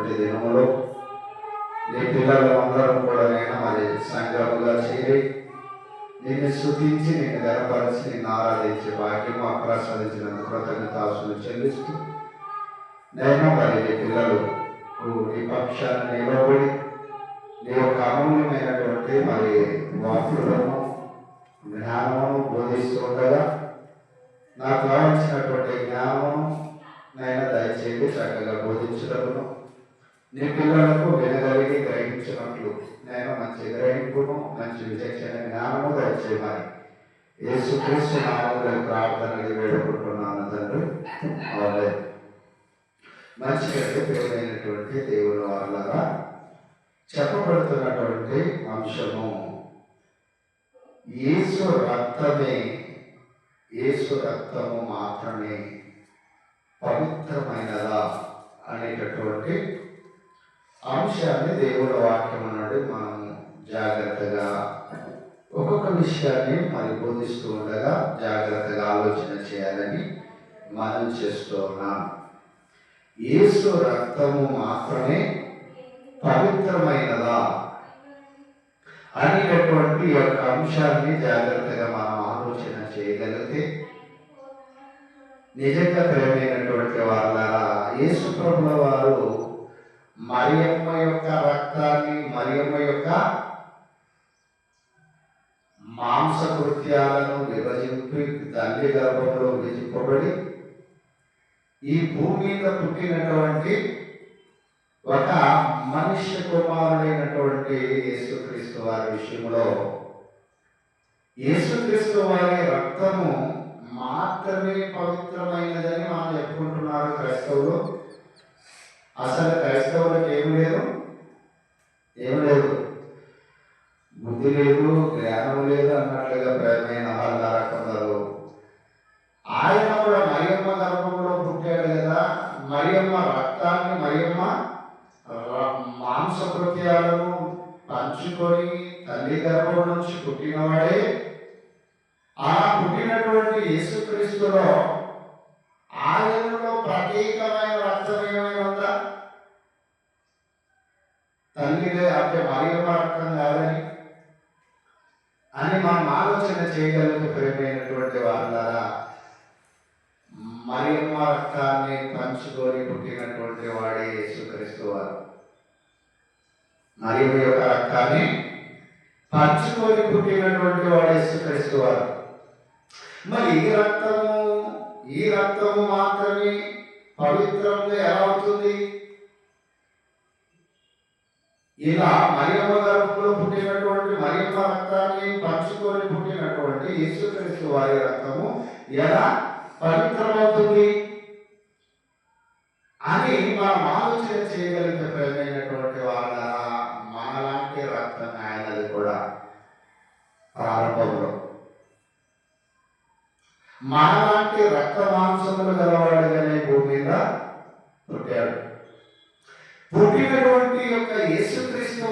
ఉన్నటువంటి దినములో నీ పిల్లలు అందరం కూడా నేను మరి సంఘముగా చేరి నిన్ను స్తుతించి నిన్ను గనపరిచి నిన్ను ఆరాధించే భాగ్యం ప్రసాదించినందుకు కృతజ్ఞతాస్తుతులు చెల్లిస్తూ నేను మరి నీ పిల్లలు నీ పక్షాన్ని నిలబడి నీ యొక్క అమూల్యమైనటువంటి మరి వాక్కులను జ్ఞానమును బోధిస్తూ ఉండగా నాకు కావాల్సినటువంటి జ్ఞానమును నేను దయచేసి చక్కగా బోధించడమును నీ పిల్లలకు వినగలిగి గ్రహించినట్లు నేను మంచి గ్రహింపును మంచి విచక్షణ జ్ఞానము దయచేయమని యేసుక్రీస్తు నామములో ప్రార్థనలు వేడుకుంటున్నాను తండ్రి. ఆమేన్. మంచి ప్రియమైనటువంటి దేవుని వాళ్ళగా చెప్పబడుతున్నటువంటి అంశము యేసు రక్తము మాత్రమే పవిత్రమైనదా అనేటటువంటి అంశాన్ని దేవుడి వాక్యం అన్నాడు. మనం జాగ్రత్తగా ఒక్కొక్క విషయాన్ని మరి బోధిస్తూ ఉండగా జాగ్రత్తగా ఆలోచన చేయాలని మనం చేస్తూ ఉన్నాం. యేసు రక్తము మాత్రమే పవిత్రమైనదా అనేటటువంటి యొక్క అంశాన్ని జాగ్రత్తగా మనం ఆలోచన చేయగలిగితే నిజంగా ప్రియమైనటువంటి వాళ్ళ యేసు ప్రభుల వారు మరియమ్మ యొక్క రక్తాన్ని మరియమ్మ యొక్క మాంసకృత్యాలను విభజింపి తల్లి గర్భంలో విభజింపబడి ఈ భూమి మీద పుట్టినటువంటి ఒక మనుష్య కుమారుడైనటువంటి యేసుక్రీస్తు వారి విషయంలో యేసుక్రీస్తు వారి రక్తము మాత్రమే పవిత్రమైనదని మనం చెప్పుకుంటున్నారు క్రైస్తవులు. అసలు క్రైస్తవులకు ఏమి లేదు, బుద్ధి లేదు, జ్ఞానం లేదు అన్నట్లుగా ప్రేమైన వాళ్ళ కొందరు. ఆయన కూడా మరియమ్మ గర్భంలో పుట్టాడు కదా, మరియమ్మ రక్తాన్ని మరియమ్మ మాంసకృత్యాలను పంచుకొని తల్లి గర్భం నుంచి పుట్టినవాడే. ఆ పుట్టినటువంటి యేసుక్రీస్తులో ఆయనలో ప్రత్యేకమైన రక్తం ఏమైనా ఉందా? తల్లిదే అంటే మరియమ్మ రక్తం కాదని అని మనం ఆలోచన చేయగలిగిన ప్రేమైనటువంటి వాళ్ళారా, మరియమ్మ రక్తాన్ని పంచుకొని పుట్టినటువంటి వాడే యేసుక్రీస్తు వారు. మరియమ్మ యొక్క రక్తాన్ని పంచుకొని పుట్టినటువంటి వాడే యేసుక్రీస్తు వారు. మరి ఈ రక్తము మాత్రమే పవిత్రంగా ఎలా అవుతుంది? ఇలా మరియమ్మ గర్భంలో పుట్టినటువంటి మరియమ్మ రక్తాన్ని పంచుకొని పుట్టినటువంటి యేసుక్రీస్తు వారి రక్తము ఎలా పవిత్రమవుతుంది అని మనం ఆలోచన చేయగలిగితే ప్రేమైనటువంటి వాళ్ళ మనలాంటి రక్తం ఆయనది కూడా ప్రారంభంలో మనలాంటి రక్త మాంసములు గలవాడుగానే భూమి మీద పుట్టాడు. పుట్టినటువంటి యొక్క యేసుక్రీస్తు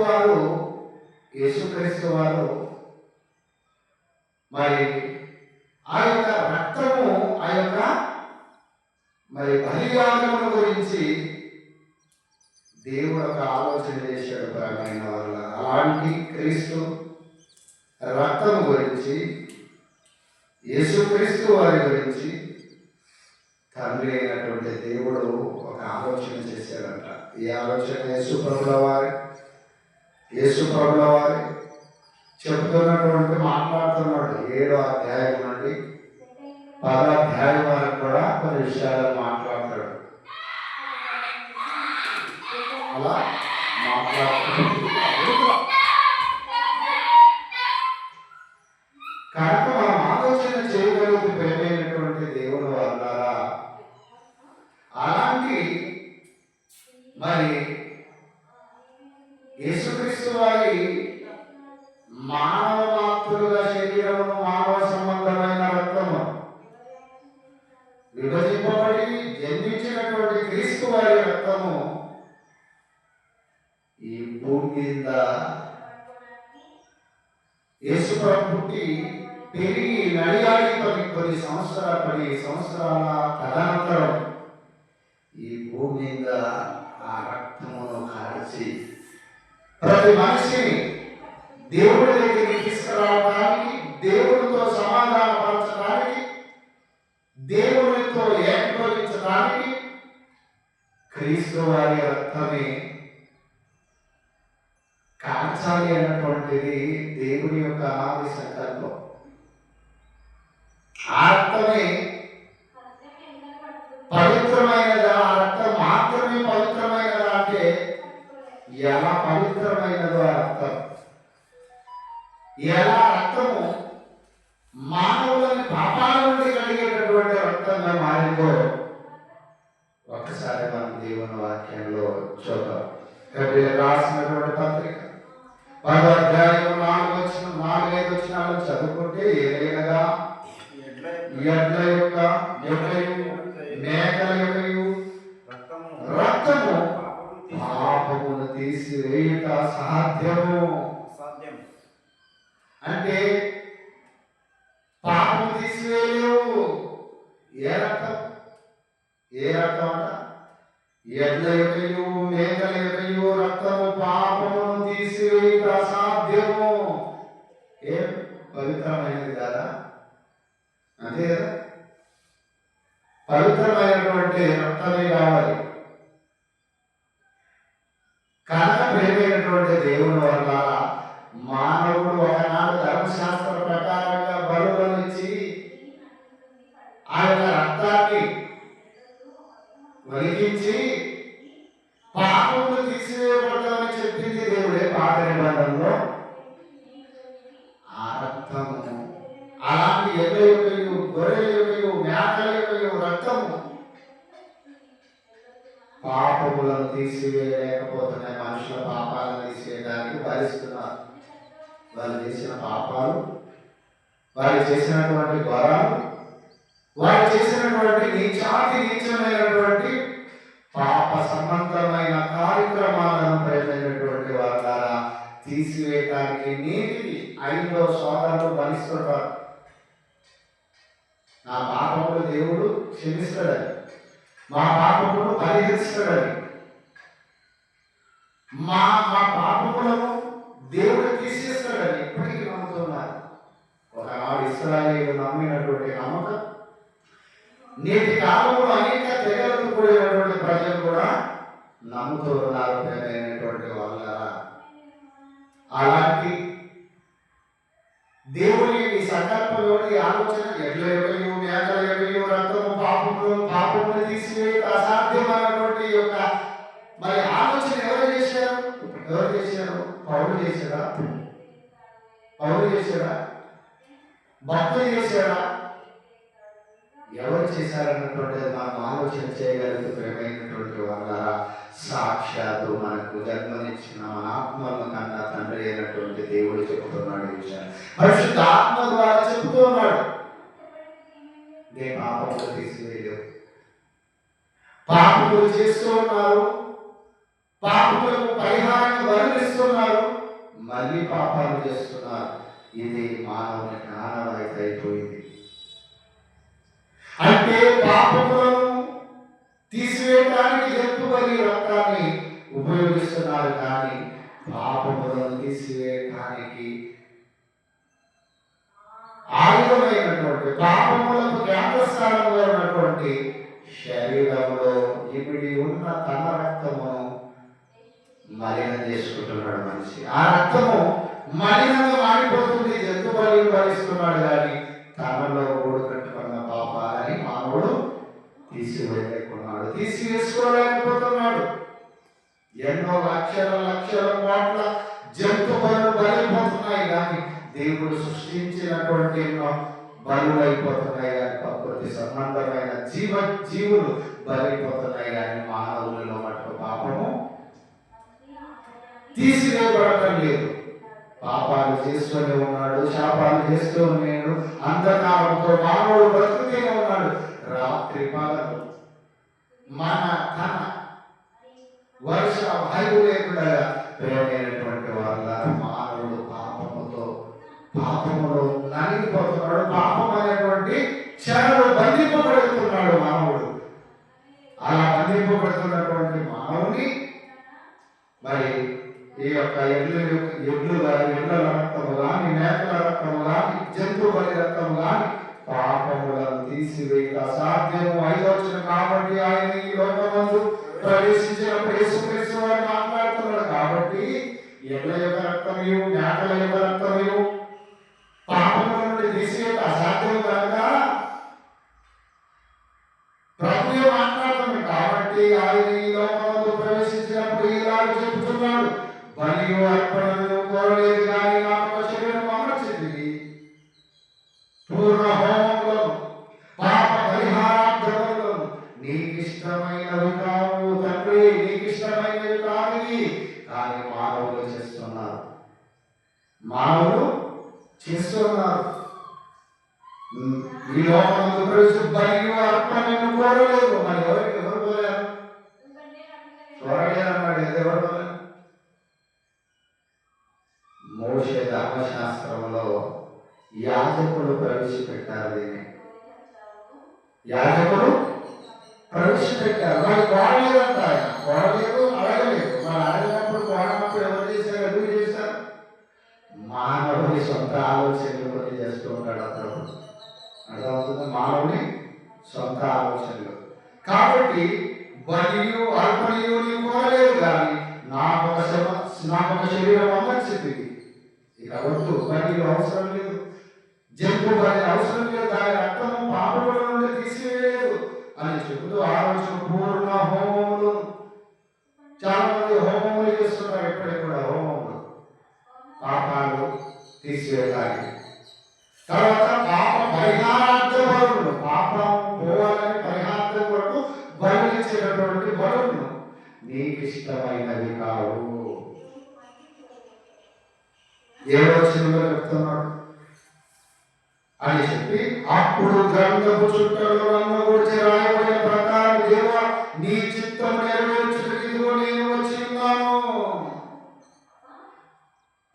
వారు మరి ఆ యొక్క రక్తము ఆ యొక్క మరి బలియాగముల గురించి దేవుడు ఒక ఆలోచన చేశాడు ప్రియమైన వాళ్ళ. అలాంటి క్రీస్తు రక్తము గురించి యేసుక్రీస్తు వారి గురించి తండ్రి అయినటువంటి దేవుడు ఒక ఆలోచన చేశాడంట. ఈ ఆలోచన యేసు ప్రభుల వారి చెబుతున్నటువంటి మాట్లాడుతున్నాడు. 7వ అధ్యాయం నుండి 10వ అధ్యాయం వరకు కూడా కొన్ని విషయాలను మాట్లాడతాడు. అలా కనుక మనం ఆలోచన చేయగలిగితే ప్రేమైనటువంటి దేవుడు అన్నారా, అలాంటి మరి యేసుక్రీస్తు వారి మానవ మాతృగా శరీరము మానవ సంబంధమైన రక్తము విభజింపబడి జన్మించినటువంటి క్రీస్తు వారి రక్తము ఈ భూమి మీద యేసు ప్రభు పుట్టి పెరిగి నడియాడి కొన్ని సంవత్సరాల తదనంతరం ఈ భూమి మీద ఆ రక్తమును నడిచి ప్రతి మనిషిని దేవుడి దగ్గరికి తీసుకురావడానికి, దేవుడితో సమాధానపరచడానికి, దేవుడితో ఏకీభవించడానికి క్రీస్తు వారి రక్తమే కాల్చాలి అన్నటువంటిది దేవుని యొక్క ఆది సంకల్పం. ఆ రక్తమే పవిత్రమైనదా? ఆ రక్తం మాత్రమే పవిత్రమైనదా అంటే ఎలా పవిత్రమైనదో ఆ రక్తం, ఎలా రక్తము మానవులని పాపాల నుండి కలిగేటటువంటి రక్తంగా మారిందో ఒకసారి మనం దేవుని వాక్యంలో చూద్దాం. హెబ్రీయులకు రాసినటువంటి పత్రిక 10వ అధ్యాయం 4-5 వచనాలను చదువుకుంటే, ఏదైనగా ఎడ్ల యొక్క మేకల యొక్క రక్తము పాపమును తీసివేయుట సాధ్యము. అంటే పాపము తీసివేయలేవు. ఏ రక్తం అంట? ఎడ్ల యొక్కయు మేకల యొక్కయు రక్తము పాపమును తీసివేయుట అసాధ్యము. ఏం పవిత్రమైనది కదా, అంతే కదా? పవిత్రమైనటువంటి రక్తమే కావాలి. కనుక ప్రేమైనటువంటి దేవుని వల్ల మానవుడు ఒకనాడు ధర్మశాస్త్ర ప్రకారంగా బలులను ఇచ్చి ఆ యొక్క రక్తాన్ని వలికించి పాపమును తీసివేయబడతామని చెప్పింది దేవుడే పాత నిబంధనలో. ఆ రక్తము అలాంటి ఎడ్ల యొక్కయు గొర్రెల యొక్కయు మేకల యొక్కయు రక్తము పాపములను తీసివేయలేకపోతున్నాయి. మనుషుల పాపాలను తీసివేయడానికి భరిస్తున్నారు. వాళ్ళు చేసిన పాపాలు, వాళ్ళు చేసినటువంటి ఘోరాలు, వాళ్ళు చేసినటువంటి నీచమైనటువంటి పాప సంబంధమైన కార్యక్రమాలను ప్రేమైనటువంటి వాళ్ళ ద్వారా తీసివేయడానికి నీటికి 5వ సోదరులు భరిస్తుంటారు. నా పాపములు దేవుడు క్షమిస్తాడని, మా పాపములు పరిహరిస్తాడని, మా పాపములను దేవుడు తీసేస్తాడని ఇప్పటికీ నమ్ముతున్నారు. ఒకనాడు ఇశ్రాయేలు నమ్మినటువంటి నమ్మకం నేటి కాలంలో అనేక తెగలకు కూడినటువంటి ప్రజలు కూడా నమ్ముతూ ఉన్నారు. ప్రేమైనటువంటి వాళ్ళ అలాంటి దేవుని ఈ సంకల్పంలోని ఆలోచన ఎడ్ల యొక్కయు మేకల యొక్కయు రక్తము పాపమును తీసివేయక అసాధ్యమైనటువంటి యొక్క మరి ఆలోచన ఎవరు చేశారు? పౌలు చేశాడా? భక్తులు చేశాడా? ఎవరు చేశారన్నటువంటిది మనం ఆలోచన చేయగలిగితే ప్రేమైనటువంటి వాళ్ళ సాక్షాత్తు మనకు జన్మనిచ్చిన మన ఆత్మలను కన్నా తండ్రి అయినటువంటి దేవుడు చెబుతున్నాడు. ఈ విషయాన్ని పరిశుద్ధ ఆత్మ ద్వారా చెబుతున్నాడు. నే పాపములు తీసివేయలేవు. పాపములు చేస్తూ ఉన్నారు, పాపములకు పరిహారాన్ని వర్ణిస్తున్నారు, మళ్ళీ పాపాలు చేస్తున్నారు. ఇది మానవునికి ఆనవాయితీ అయిపోయింది. అంటే పాపములను తీసివేయడానికి జంతు బలి రక్తాన్ని ఉపయోగిస్తున్నారు, కానీ పాపములను తీసివేయడానికి ఆయుధమైనటువంటి పాపములకు కేంద్రస్థానంలో ఉన్నటువంటి శరీరంలో ఇమిడి ఉన్న తన రక్తమును మలినం చేసుకుంటున్నాడు మనిషి. ఆ రక్తము మలినంగా మారిపోతుంది. జంతు బలి భరిస్తున్నాడు, కానీ తనలో గూడు కట్టుకున్న పాపాలని మానవుడు తీసివేసుకోలేకపోతున్నాడు. ఎన్నో లక్షల కోట్ల జంతు బలులు బలైపోతున్నాయి, కానీ దేవుడు సృష్టించినటువంటి ఎన్నో బలులు అయిపోతున్నాయి, కానీ ప్రకృతి సంబంధమైన జీవులు బలైపోతున్నాయి, కానీ మానవులలో మటుకు పాపము తీసివేయబడటం లేదు. పాపాలు చేస్తూనే ఉన్నాడు, శాపాలు చేస్తూ ఉన్నాడు, అంధకారంతో మానవుడు బ్రతుకుతూనే ఉన్నాడు. రాత్రి పగలు తన వర్ష వాయువు లేకుండా ప్రేమైనటువంటి వాళ్ళ మానవుడు పాపములో నలిగిపోతున్నాడు. పాపం అనేటువంటి క్షణంలో బంధింపబడుతున్నాడు మానవుడు. అలా బంధింపబడుతున్నటువంటి మానవుని యొక్క ఎడ్ల రక్తము కానీ, మేకల రక్తము కానీ, జంతు బలి రక్తము కానీ పాపములను తీసివేయక సాధ్యము. 5వ వచనం, కాబట్టి ఆయన ఈ లోకమందు ప్రవేశించినప్పుడు యేసుక్రీస్తు వారు మాట్లాడుతున్నాడు. కాబట్టి ఎడ్ల యొక్క రక్తము, మేకల యొక్క రక్తము పాపముల నుండి తీసివేయక అసాధ్యం కనుక ప్రభువే మాట్లాడుతుంది. కాబట్టి ఆయన ఈ లోకమందు ప్రవేశించినప్పుడు ఇలాగ చెబుతున్నాడు, బలియు అర్పణను కోరలేదు కానీ నాకు శరీరం అమర్చింది, పూర్ణ హోమములను పాప పరిహారార్థములను నీకిష్టమైనవి కావు తండ్రి, నీకిష్టమైనవి కాదు కానీ మానవులు చేస్తున్నారు. ఈ లోకమందు ప్రవేశించి బలియు అర్పణను కోరలేదు. మరి ఎవరు కోరారు? కోరలేదన్నాడు. ఎవరు కోరారు? మోషే ధర్మశాస్త్రంలో యాజకులు ప్రవేశపెట్టారు. దీన్ని యాజకులు ప్రవేశపెట్టారు. మరి కోరలేదంట. ఆయన కోరలేదు, అడగలేదు. మరి అడగినప్పుడు కోరనప్పుడు ఎవరు చేశారు? ఎందుకు చేశారు? మానవుని సొంత ఆలోచనలు కొన్ని చేస్తూ ఉంటాడు అప్పుడు. అర్థమవుతుంది? మానవుని సొంత ఆలోచనలు. కాబట్టి బలియు అర్పణయు నీవు కోరలేదు కానీ నాకు ఒక శరీరం అమర్చింది. ఇక వద్దు, బలి అవసరం లేదు, జంతు బలి అవసరం లేదు, దాని రక్తము పాపముల నుండి తీసివేయలేదు అని చెబుతూ ఆ రోజు పూర్ణ హోమములు. చాలా మంది హోమములు చేస్తున్నారు. ఎప్పటికి కూడా హోమములు పాపాలు తీసివేయడానికి. తర్వాత పాప పరిహారార్థ బలులు, పాపం పోవాలని పరిహారార్థం కొరకు బలు ఇచ్చేటటువంటి బలులు నీకు ఇష్టమైనవి కావు. ఏడవ వచనంలో చెప్తున్నాడు అని చెప్పి, అప్పుడు గ్రంథపు చుట్టలో నన్ను గురించి రాయబడిన ప్రకారం దేవా నీ చిత్తం నెరవేర్చుటకు ఇదిగో నేను వచ్చి ఉన్నాను.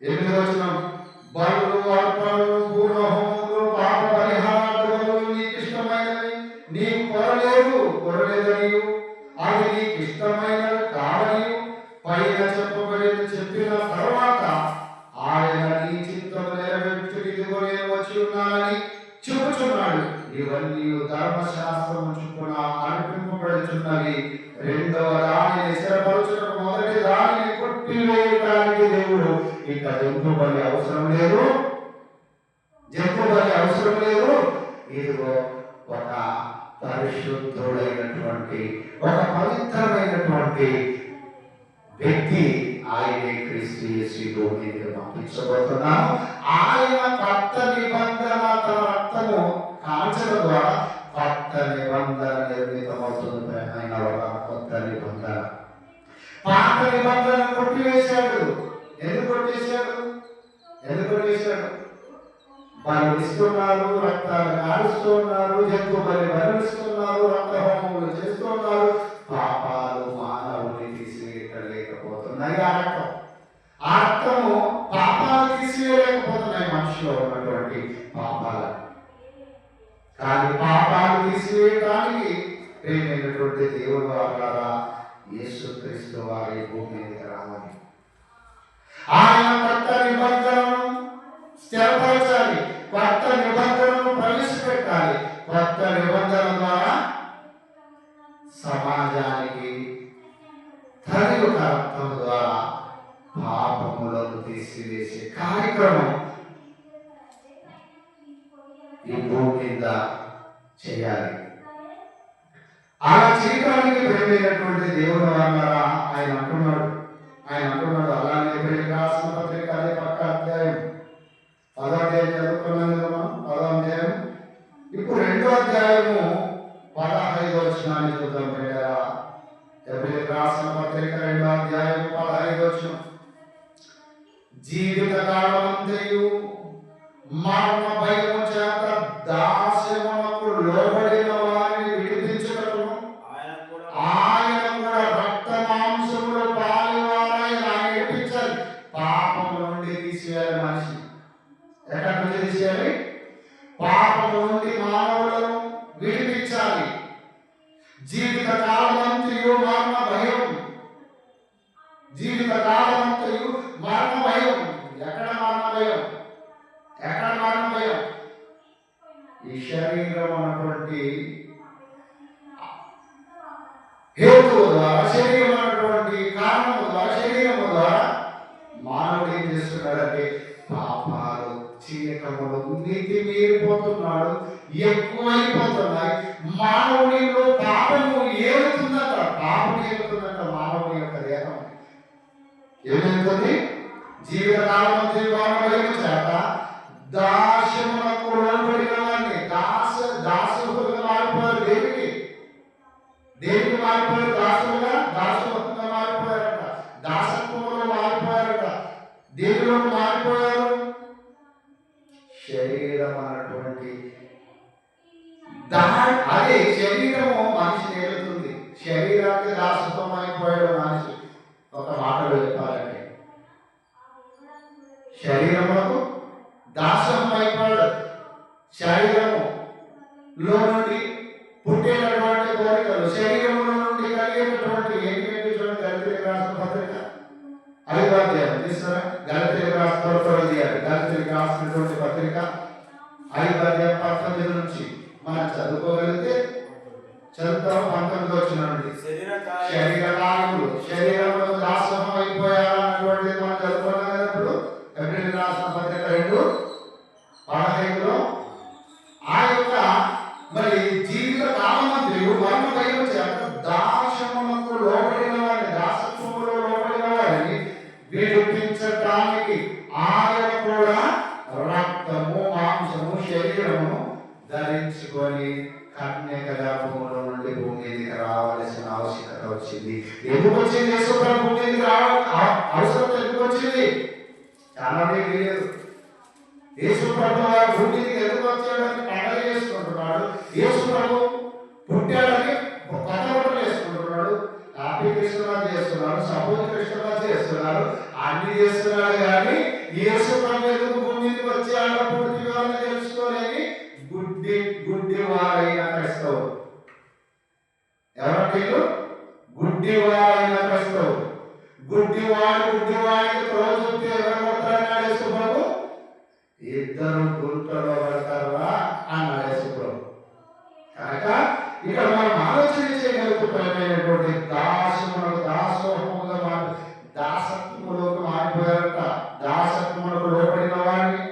8వ వచనం, బలులు అర్పణలు పూర్ణ హోమములు పాప పరిహారార్థములు నీకు ఇష్టమైనవి నీకు కొరలేదనియు అవి నీకు ఇష్టమైనవి కావనియు పైన చెప్పిన తర్వాత ఆయన నీ చిత్తం నెరవేర్చుటకు ఇదిగో నేను వచ్చి ఉన్నానని చెబుతున్నాడు. ఇవన్నీ ధర్మశాస్త్రము చొప్పున అనిపింపబడుచున్నవి. రెండవ దానిని స్థిరపరచుటకు మొదటి దానిని కొట్టివేయటానికి దేవుడు ఇక జంతు బలి అవసరం లేదు. ఇదిగో ఒక పరిశుద్ధుడైనటువంటి, ఒక పవిత్రమైనటువంటి వ్యక్తి ఆయనే క్రీస్తు యేసు భూమికి పంపించబోతున్నాను. ఆయన కొత్త నిబంధన తన రక్తము కాల్చడం ద్వారా కొత్త నిబంధన నిర్మితమవుతుంది. ప్రేమైన కొత్త నిబంధన. పాత నిబంధన కొట్టివేశాడు. ఎందుకు కొట్టేశాడు? వాళ్ళు ఇస్తున్నారు, రక్తాలు కాలుస్తున్నారు, జంతు బలి బలిస్తున్నారు, రక్త హోమములు చేస్తున్నారు. పాపాలు మానవుని తీసివేయలేకపోతున్నాయి. ఆ రక్తము పాపాలు తీసివేయలేకపోతున్నాయి మనిషిలో ఉన్నటువంటి పాపాలు. కానీ పాపాలు తీసివేయడానికి ప్రేమైనటువంటి దేవుడు ద్వారా యేసుక్రీస్తు వారి భూమి మీదకి రావాలి. ఆయన కొత్త నిబంధనను స్థిరపరచాలి, కొత్త నిబంధనను ప్రవేశపెట్టాలి. కొత్త నిబంధన ద్వారా సమాజానికి తన యొక్క రక్తం ద్వారా పాపములను తీసివేసే కార్యక్రమం ఈ భూమి మీద చేయాలి. అలా చేయడానికి ప్రేమైనటువంటి దేవుడు అన్నారా ఆయన అంటున్నాడు. అలానే ఎబ్రియులకు రాసిన పత్రిక అదే పక్క అధ్యాయం 10వ అధ్యాయం చదువుకున్నాం కదా, 10వ అధ్యాయం. ఇప్పుడు 2వ అధ్యాయము 15వ వచనాన్ని చూద్దాం. ఎబ్రియులకు రాసిన పత్రిక 2వ అధ్యాయం 15వ వచనం. జీవిత కాలమంతయు మరణ భయము చేత దాస్యమునకు లోబడిన వారిని విడిపించుటకు ఆయన కూడా రక్త మాంసములు పాలివారై ఆయన విడిపించాలి. పాపము నుండి తీసివేయాలి. మనిషి ఎక్కడి నుంచి తీసేయాలి? పాపము నుండి మానవులను విడిపించాలి. జీవిత కాలమంతయు మరణ భయం, జీవిత కాలమంతయు ఈ శరీరం అన్నటువంటి హేతువు ద్వారా, శరీరం అన్నటువంటి కారణము ద్వారా, శరీరము ద్వారా మానవుడు ఏం చేస్తున్నాడంటే పాపాలు చీకములు నీతి మీరిపోతున్నాడు, ఎక్కువైపోతున్నాయి. మానవుడిలో పాపము ఏలుతుందట, పాపం ఏలుతుందట. మానవుడి యొక్క దేహం ఏమవుతుంది? జీవితకాలం జీవాలను చేత దాస్యమునకు లోబడిన వారిని దాసులుగా మారిపోయారు. దేనికి మారిపోయారు? దాసులుగా మారిపోయారట, దాసత్వంలో మారిపోయారట. దేనిలో మారిపోయారు? శరీరం అన్నటువంటి అదే శరీరము మనిషిని ఏలుతుంది. శరీరానికి దాసత్వం అయిపోయాడు మనిషి. ఒక మాటలో చెప్పాలంటే శరీరములకు దాసం అయిపోయాడు. శరీరములో నుండి పుట్టేటటువంటి కోరికలు, శరీరంలో నుండి కలిగేటటువంటి ఏంటి చూడండి. గళితీయులకు రాసిన పత్రిక 5వ అధ్యాయం తీస్తారా? గళితీయులకు గళితీయులకు రాసినటువంటి పత్రిక 5వ అధ్యాయం 19 నుంచి మనం చదువుకోగలిగితే చదువుతాం. 19 వచ్చిన నుండి శరీర కార్యములు, శరీరంలో దాసం అయిపోయాలన్నటువంటిది మనం చదువుకున్నాం కదా. ఇప్పుడు ఎబ్రిల్ రాసిన పత్రిక 2:15లో ఆ యొక్క మరి జీవిత కాలమంత్రులు మరణ భయం చేత దాసమునకు లోబడిన వారిని, దాసత్వములో లోబడిన వారిని విడిపించటానికి ఆయన కూడా రక్తము మాంసము శరీరము ధరించుకొని కన్యక గర్భములో నుండి భూమి మీదకి రావాల్సిన ఆవశ్యకత వచ్చింది. ఎందుకు వచ్చింది? యేసుప్రభు భూమి మీదకి అవసరం ఎందుకు వచ్చింది? చాలా మందికి తెలియదు. యేసుప్రభు భూమి మీదకి ఎందుకు వచ్చాడని పండుగ చేసుకుంటున్నాడు. యేసుప్రభు పుట్టాడని కొత్త బట్టలు వేసుకుంటున్నాడు, హ్యాపీ క్రిస్మస్ చేస్తున్నాడు, సపోజ్ క్రిస్మస్ చేస్తున్నాడు, అన్ని చేస్తున్నాడు. కానీ యేసుప్రభు ఎందుకు భూమి మీదకి వచ్చాడో పూర్తి వివరణ తెలుసుకోలేని గుడ్డి వారైన క్రైస్తవులు. ఎవరంటే గుడ్డి వారైన క్రైస్తవులు. గుడ్డివాడికి త్రోవ చూస్తే ఎవరు కొడతారన్నాడు యేసుప్రభు? ఇద్దరు గుంటలో పడతారా అన్నాడు యేసుప్రభు. కనుక ఇక్కడ మనం ఆలోచన చేయగలుగుతున్నటువంటి దాసోహముగా దాసత్వములోకి మారిపోయారట. దాసత్వములకు లోబడిన వారిని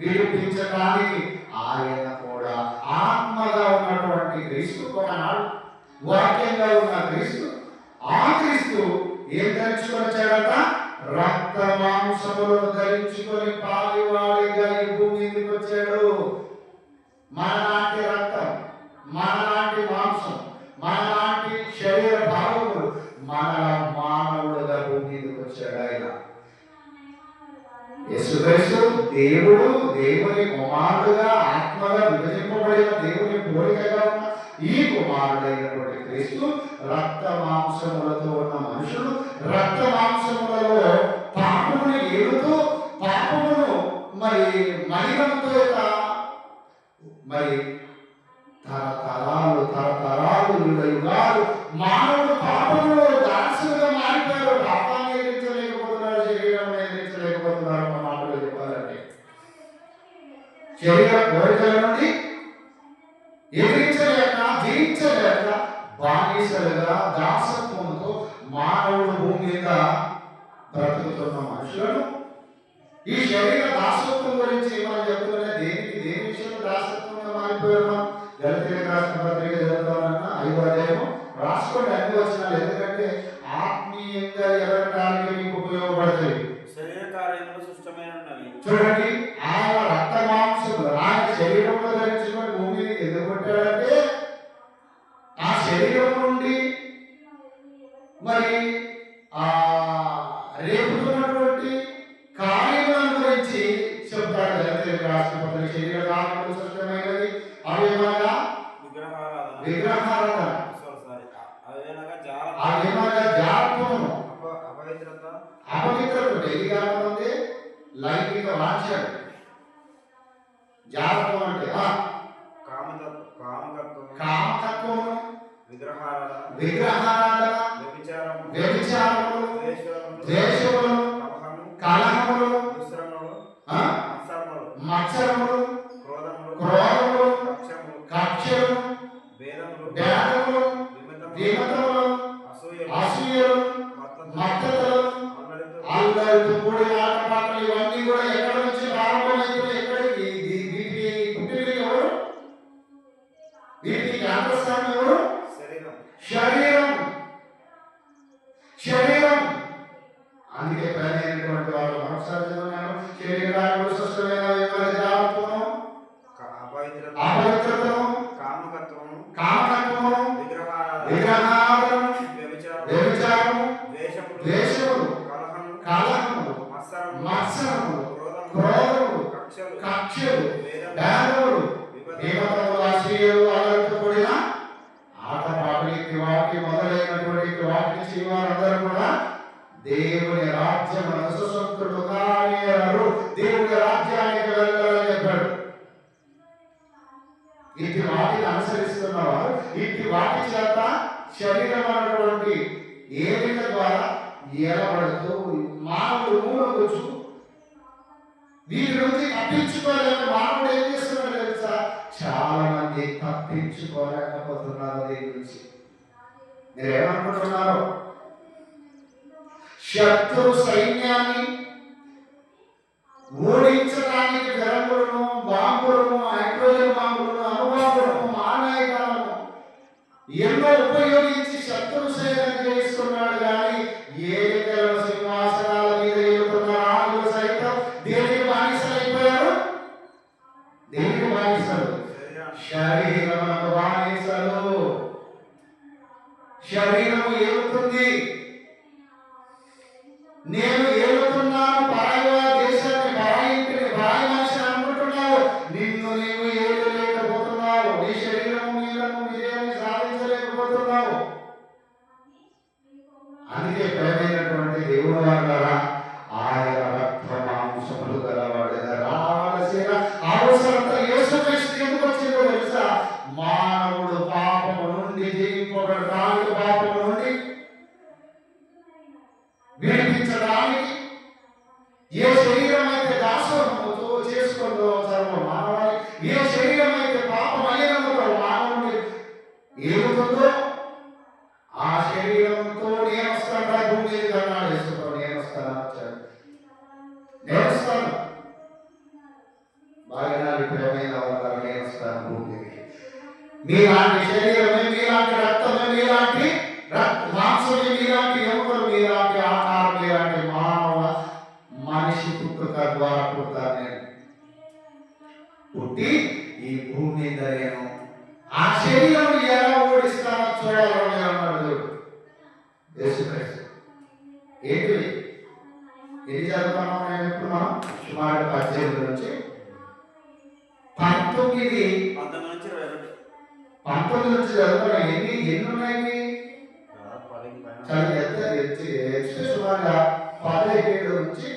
విడిపించడానికి ఆయన కూడా ఆత్మగా ఉన్నటువంటి క్రీస్తు, ఒకనాడు వాక్యంగా ఉన్న క్రీస్తు, ఆ క్రీస్తు ఏం ధరించుకొని వచ్చాడట? రక్త మాంసములను ధరించుకొని పాలివాడిగా ఈ భూమి మీదకి వచ్చాడు. మనలాంటి రక్తం, మనలాంటి మాంసం, మనలాంటి శరీర భావములు, మన మానవుడుగా భూమి మీదకి వచ్చాడు. ఆయన యేసుక్రీస్తు దేవుడు, దేవుని కుమారుడుగా ఆత్మగా విభజింపబడిన దేవుని పోలికగా ఉన్న ఈ కుమారుడైనటువంటి క్రీస్తు రక్త మాంసములతో ఉన్న మనుషులు రక్త మాంసములలో పాపమును ఏడుతూ, పాపమును మరి మలినంతో మరి తరతరాలు యుగాలు మానవుడు పాపములో దాసులుగా మారిపోయారు. పాపాన్ని ఎదిరించలేకపోతున్నారు, శరీరాన్ని ఎదిరించలేకపోతున్నారు. అన్న మాటలు చెప్పాలంటే శరీర కోరికల నుండి ఎదిరించలేక, జయించలేక బానిసలుగా దాసత్వంతో మానవుడు భూమి మీద బ్రతుకుతున్న మనుషులను ఈ శరీర దాసత్వం గురించి మనం చెప్తున్నా. దేని విషయంలో దాసత్వంగా మారిపోయాం? గళితీయులకు రాసిన పత్రిక చదువుతామన్నా 5వ అధ్యాయం రాసుకోండి, అన్ని వచనాలు. ఎందుకంటే ఆత్మీయంగా ఎదగడానికి మీకు ఉపయోగపడతాయి. శరీర కార్యములు సుష్టమైనవి. చూడండి, ఆయన రక్త మాంసములు ఆయన శరీరంలో ధరించుకొని భూమిని ఎందుకు కొట్టాడంటే ఆ శరీరం నుండి మరి రేపుతున్నటువంటి కార్యములను గురించి చెప్తాడు. గళితీయులకు రాసిన పత్రిక శరీర కార్యములు సుష్టమైనవి. అవేమనగా విగ్రహారాధన, అవేమనగా జారత్వము, అపవిత్రత. ఇది కాకపోతే లైంగిక వాంఛలు. జారత్వం అంటే కామతత్వము, విగ్రహారాధన, వ్యభిచారములు, ద్వేషములు, కలహములు, మత్సరములు, క్రోధములు, అపవిత్రతను, కామకత్వము, కామకత్వము, విగ్రహారాధన, విగ్రహారాధన, వ్యభిచారము, ద్వేషములు, ద్వేషములు, కలహము, కలహములు, మత్సరములు, క్రోధములు, కక్షలు, భేదములు, విమతములు, అసూయలు, అలరితో కూడిన ఆటపాటలకి వాటి మొదలైనటువంటి వాటిని చేయవారందరూ కూడా దేవుని రాజ్యం సుసంతుడు కానేరరు, దేవుని రాజ్యానికి వెళ్ళాలని చెప్పాడు. ఇట్టి వాటిని అనుసరిస్తున్నవారు ఇట్టి వాటి చేత శరీరం అన్నటువంటి ఏలిక ద్వారా ఏలబడుతూ మానవుడు మూలకొచ్చు. వీరి నుంచి తప్పించుకోలేక మానవుడు ఏం చేస్తున్నాడు తెలుసా? చాలా మంది తప్పించుకోలేకపోతున్నారు దీని నుంచి. మీరేమనుకుంటున్నారు? శత్రు సైన్యాన్ని ఓడించడానికి విరంగులను, బాంబులను, హైడ్రోజన్ బాంబులను, అణుబాంబులను, మానాయుధాలను ఎన్నో ఉపయోగించి శత్రు సేనను చేయిస్తున్నాడు. కానీ ఏలికల సింహాసనాల మీద ఏలుతున్న రాజులు సైతం దేనికి బానిసలైపోయారు? దేనికి బానిసలు? శరీరమునకు బానిసలు. శరీరము ఏలుతుంది. నేను ఏలుతున్నాను, పరాయి దేశాన్ని, పరాయి ఇంటిని, పరాయి మనిషిని అనుకుంటున్నావు. నిన్ను నీవు ఏలలేకపోతున్నావు. నీ శరీరము నీలను విజయాన్ని సాధించలేకపోతున్నావు. అందుకే ప్రేమైనటువంటి దేవుడు అన్నారా, ఆయన రక్త మాంసములు గలవాడు రావాల్సిన అవసరత యేసుక్రీస్తు ఎందుకు వచ్చిందో తెలుసా? మానవుడు పాపము నుండి జయింపబడడానికి, పాపము నుండి విడిపించడానికి. ఏ శరీరం అయితే దాసోహముతో చేసుకుందో సర్వ మానవాళి, ఏ శరీరం అయితే పాపమైనందుకు మానవుని ఏలుతుందో ఆ శరీరంతో నేను వస్తాను భూమి మీద అన్నాడు యేసుతో. నేను వస్తాను, నేను వస్తాను, బాగా ప్రేమైన వాళ్ళు, నేను వస్తాను భూమికి. మీలాంటి శరీరమే, మీలాంటి రక్తమే, మీలాంటి మాంసమే, మీలాంటి ఎముకలు, మీలాంటి ఆహారం, మీలాంటి మానవ మనిషి పుట్టుక ద్వారా పుడతాను నేను. పుట్టి ఈ భూమి మీద నేను ఆ శరీరం ఎలా ఓడిస్తానో చూడాలని అన్నాడు దేవుడు యేసుక్రీస్తు. ఏంటి ఎన్ని చదువుతున్నాం నేను ఇప్పుడు? మనం సుమారు 18 నుంచి 19 నుంచి చదువుతున్నాం. ఎన్ని ఉన్నాయి? సుమారుగా 17 నుంచి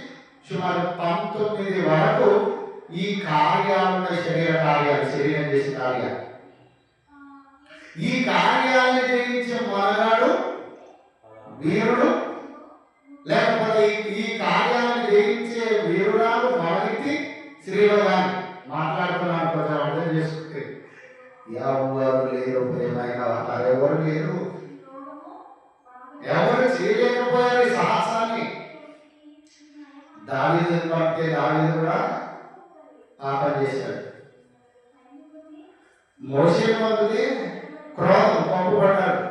సుమారు 19 వరకు ఈ కార్యాలను, శరీర కార్యాలు, శరీరం చేసే కార్యాలు, ఈ కార్యాలను జయించే మనగాడు వీరుడు, లేకపోతే ఈ కార్యాలను జయించే వీరురాలు మనకి స్త్రీలో కానీ మాట్లాడుతున్నాను. కొంచెం అర్థం చేసుకుంటే ఎవరు లేరు ప్రేమైన వారు, ఎవరు లేరు, ఎవరు చేయలేకపోయారు ఈ సాహసాన్ని. దావీదుని బట్టే దావీదు కూడా పాపం చేశాడు. మోషే పంపితే క్రోధం పంపబడ్డాడు,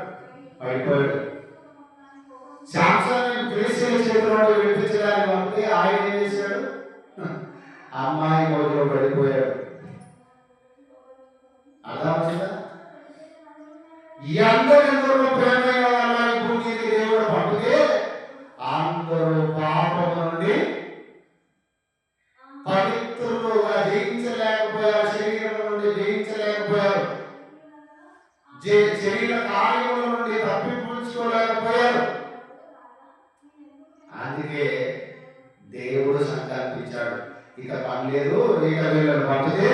పడిపోయాడు. శాంసన్ ఫిలిస్తీయుల చేతిలో విడిపించడానికి పంపితే ఆయన ఏం చేశాడు? అమ్మాయి మోజులో పడిపోయాడు. అలా వచ్చిందా? ఎందరెందరో ప్రేమైన వాళ్ళ భూమికి దేవుడు పంపితే అందరూ పాపం నుండి పవిత్రులుగా జయించలేకపోయారు, శరీరం నుండి జయించలేకపోయారు, శరీర కార్యముల నుండి తప్పించుకోలేకపోయారు. అందుకే దేవుడు సంకల్పించాడు, ఇక పని లేదు, ఇక వీళ్ళని పంపితే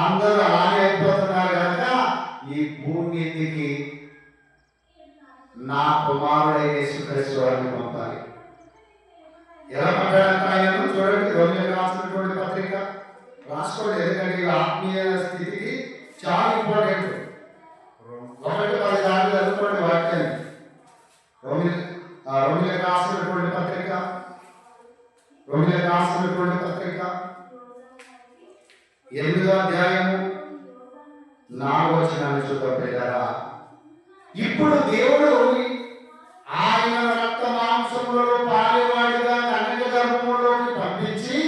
అందరూ అలాగే అయిపోతున్నారు కనుక ఈ భూమి మీదకి నా కుమారుడైన యేసుక్రీస్తు వారిని పంపాలి. ఎలా పంపాడంటే ఆయనను చూడండి, రోమిలకు రాసినటువంటి పత్రిక రాసుకోండి. ఎందుకంటే ఈ ఆత్మీయ స్థితికి చాలా ఇంపార్టెంట్. 1:10 దాకా చదువుకోండి వాక్యాన్ని. రోమిలకు రాసినటువంటి పత్రిక 8వ అధ్యాయము 4వ వచనాన్ని చూద్దాం ప్రియులారా. ఇప్పుడు దేవుడు ఆయన రక్త మాంసములలో పాలివాడిగా కన్యక గర్భములోకి పంపించి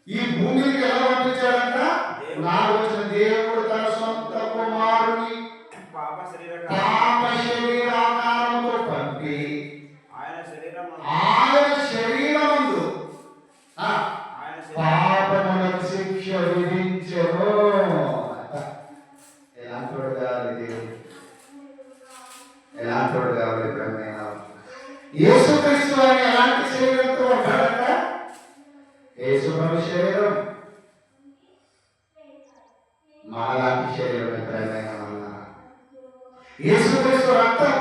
ఈ భూమికి ఎలా పంపించాడంట? 4వ వచనం దేవుడు తన సొంత కుమారుని పాప శరీరాకారముతో పంపి ఆయన శరీరమందు పాపములకు శిక్ష విధించెను. ఎలాంటోడు కావాలి దేవుడు, ఎలాంటోడు కావాలి బ్రహ్మైన యేసుక్రీస్తు అని ఎలాంటి శరీరంతో ఉంటాడంట? యేసుప్రభు శరీరం మాలాంటి శరీరం ఎప్పుడైనా వల్ల యేసుక్రీస్తు రక్తం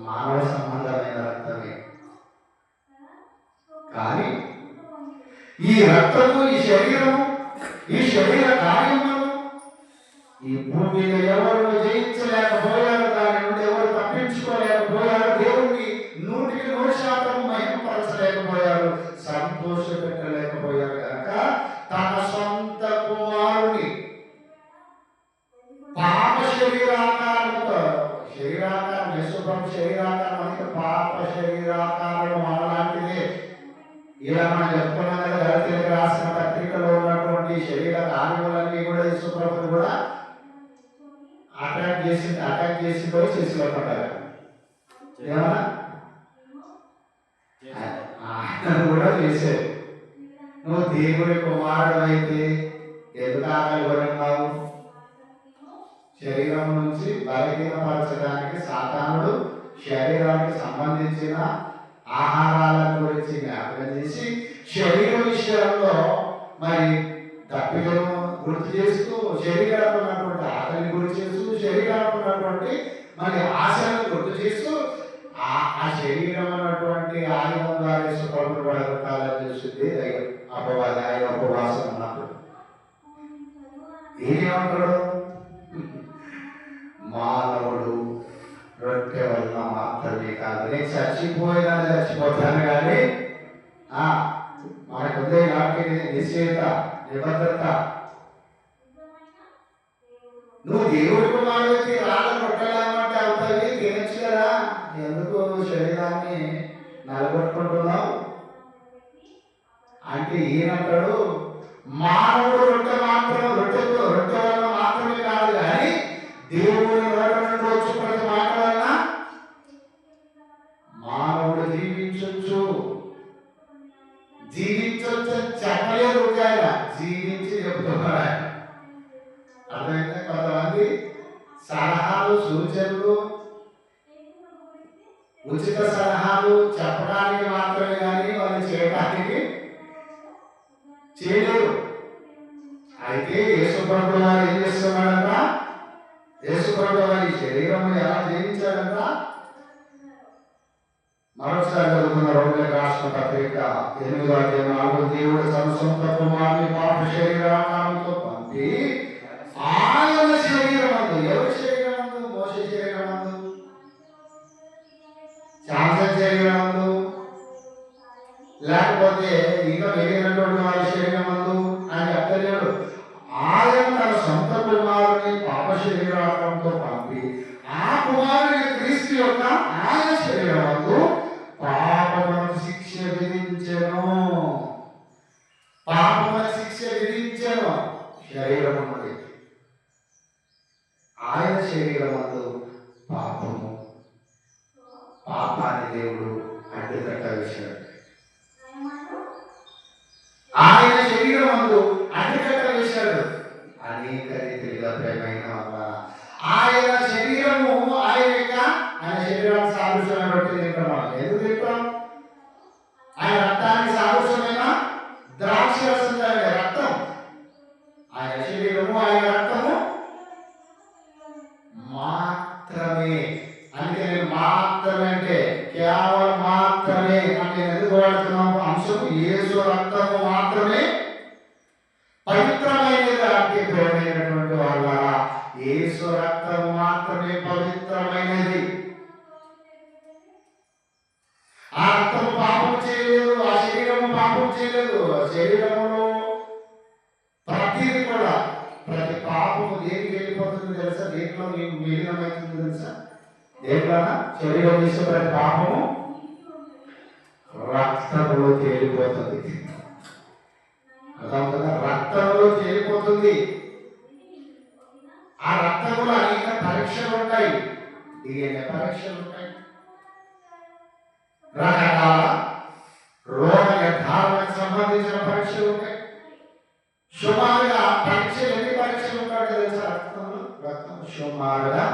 మానవ సంబంధమైన రక్తమే. కానీ ఈ రక్తము, ఈ శరీరము, ఈ శరీర కార్యములను ఈ భూమిలో ఎవరు జయించలేకపోయారు, దాని నుండి ఎవరు తప్పించుకోలేకపోయారు, దేవుణ్ణి 100% మహిమపరచలేకపోయారు, సంతోష పెట్టలేకపోయారు కనుక తన సొంత కుమారుని పాప శరీరాకారంతో, శరీరాకారం యేసుప్రభు శరీరాకారం అంటే పాప శరీరాకారం అలాంటిదే. ఇలా మనం చెప్పుకున్నాం కదా, గలతీయులకు రాసిన పత్రికలో ఉన్నటువంటి శరీర కార్యములన్నీ కూడా యేసుప్రభుని కూడా అటాక్ చేసి పోయి చేసుకోబడ్డారు. ఏమన్నా ఆయన కూడా చేశారు. నువ్వు దేవుడి కుమారుడు అయితే ఎందుకు ఆకలి కొన్నావు? శరీరం నుంచి బలహీనపరచడానికి సాతానుడు శరీరానికి సంబంధించిన ఆహారాల గురించి జ్ఞాపకం చేసి శరీర విషయంలో మరి తప్పిదను గుర్తు చేస్తూ, శరీరానికి ఉన్నటువంటి ఆకలిని గుర్తు చేస్తూ, శరీరానికి ఉన్నటువంటి మరి ఆశలను గుర్తు చేస్తూ ఆ శరీరం అన్నటువంటి ఆయుధం ద్వారా సుప్రభుని పడగొట్టాలని చూస్తుంది అపవాది. ఆయన ఉపవాసం అన్నప్పుడు ఏమంటాడు? మానవుడు రొట్టె వల్ల మాత్రమే కాదు, నేను చచ్చిపోయినా చచ్చిపోతాను కానీ మనకుందే కాబట్టి నిశ్చయత, నిబద్ధత. నువ్వు దేవుడి కుమారుడికి రాళ్ళను రొట్టెలామంటే అవుతాయి, తినచ్చు కదా, ఎందుకు శరీరాన్ని నలగొట్టుకుంటున్నావు అంటే ఈయనంటాడు మానవుడు రొట్టె వల్ల మాత్రమే కాదు కానీ దేవుని నోటి నుండి వచ్చి ప్రతి మాట వలన మానవుడు జీవించొచ్చు చెప్పలేదు, ఆయన జీవించి చెప్తున్నాడు. ఆయన అర్థమైతే కొంతమంది సలహాలు, సూచనలు, ఉచిత సలహాలు చెప్పడానికి మాత్రమే కానీ వాళ్ళు చేయడానికి చేయలేరు. అయితే యేసుప్రభువు వారు ఏం చేస్తున్నాడంట? యేసుప్రభువు వారి శరీరం ఎలా జీవించాడంట? మరొకసారి చదువుకున్న రోగులకు రాసిన పత్రిక 8వ అధ్యాయం దేవుడు తన సొంత కుమారుని పాప శరీరాకారంతో పంపి ఆయన శరీరమందు, ఎవరి శరీరమందు? మోషే శరీరమందు, శాంసన్ శరీరమందు, లేకపోతే ఇంకా మిగిలినటువంటి వారి శరీరమందు అని చెప్తలేడు. ఆయన తన సొంత కుమారుని పాప శరీరాకారంతో పంపి ఆ కుమారుని క్రీస్తు యొక్క ఆయన శరీరమందు పాపమునకు శిక్ష విధించెను. పాపమునకు శిక్ష విధించెను. శరీరం ఉన్నది, ఆయన శరీరమందు పాపాన్ని దేవుడు అడ్డుకట్ట వేశాడు. ఆయన శరీరమందు అడ్డుకట్ట వేశాడు. అనేక రీతిగా ప్రేమైన వల్ల ఆయన శరీరము ఆయన శరీరానికి సాదృశ్యమైన రొట్టె తింటున్నాం. ఎందుకు తింటాం? ఆయన రక్తానికి సాదృశ్యమైన ద్రాక్ష రసం తాగే రక్తం. ఆయన శరీరము, ఆయన రక్తము మాత్రమే. అందుకే నేను మాత్రమే అంటే కేవలం మాత్రమే అంటే ఎందుకు వాడుతున్నాము? అంశం యేసు రక్తము మాత్రమే పవిత్రమైనది. అంటే ప్రేమైనటువంటి వాళ్ళ యేసు రక్తము మాత్రమే పవిత్రమైనది. ఆ రక్తము పాపం చేయలేదు, ఆ శరీరము పాపం చేయలేదు. శరీరములో ప్రతిది కూడా, ప్రతి పాపము దేనికి వెళ్ళిపోతుంది తెలుసా? దేంట్లో విలీనమవుతుంది తెలుసా? దేంట్లోనా? శరీరం తీసే ప్రతి పాపము రక్తంలో తేలిపోతుంది. అర్థం కదా? రక్తంలో తేలిపోతుంది. ఆ రక్తంలో అనేక పరీక్షలు ఉంటాయి. DNA పరీక్షలు ఉంటాయి, రకరకాల రోగ నిర్ధారణకు సంబంధించిన పరీక్షలు ఉంటాయి. సుమారుగా పరీక్షలు ఎన్ని పరీక్షలు ఉంటాయో తెలుసా? రక్తం సుమారుగా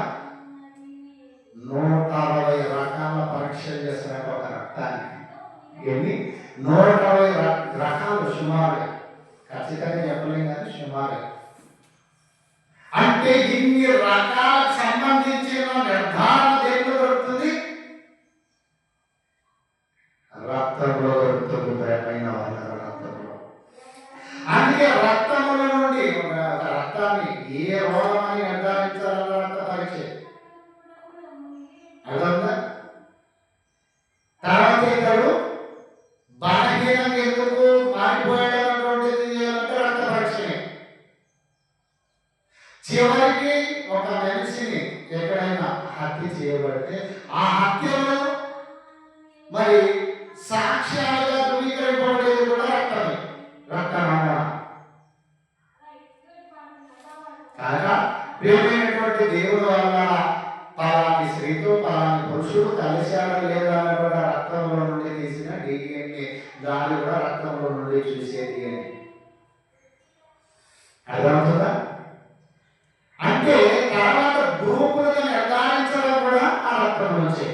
160 రకాల పరీక్షలు చేస్తున్నారు ఒక రక్తానికి. ఎన్ని? 160 రకాలు సుమారుగా. ఖచ్చితంగా చెప్పలేం కానీ సుమారుగా. అంటే ఇన్ని రకాలకు సంబంధించిన నిర్ధారణ దేంట్లో దొరుకుతుంది? రక్తంలో దొరుకుతుంది. ప్రేమైన వాళ్ళ రక్తంలో. అందుకే రక్తముల నుండి రక్తాన్ని ఏ రోగం అని నిర్ధారించాలన్న రక్త పరీక్ష. అర్థంగా తర్వాత ఇతడు బలహీనంగా ఎందుకు మారిపోయాడన్నటువంటిది చేయాలంటే రక్త పరీక్షనే. చివరికి ఒక మనిషిని ఎక్కడైనా హత్య చేయబడితే ఆ హత్యలో మరి సాక్ష్యాలుగా ధృవీకరింపబడేది కూడా రక్తమే, రక్త నమూనా. కాగా ప్రియమైనటువంటి దేవుడు వల్ల పలాని స్త్రీతో పలాని పురుషుడు కలిశాడా లేదా అన్నటువంటి రక్తంలో నుండి తీసిన DNA, దాన్ని కూడా రక్తంలో నుండి చూసే DNA. అర్థమవుతుందా? అంటే తర్వాత గ్రూపులుగా నిర్ధారించడం కూడా ఆ రక్తం నుంచే.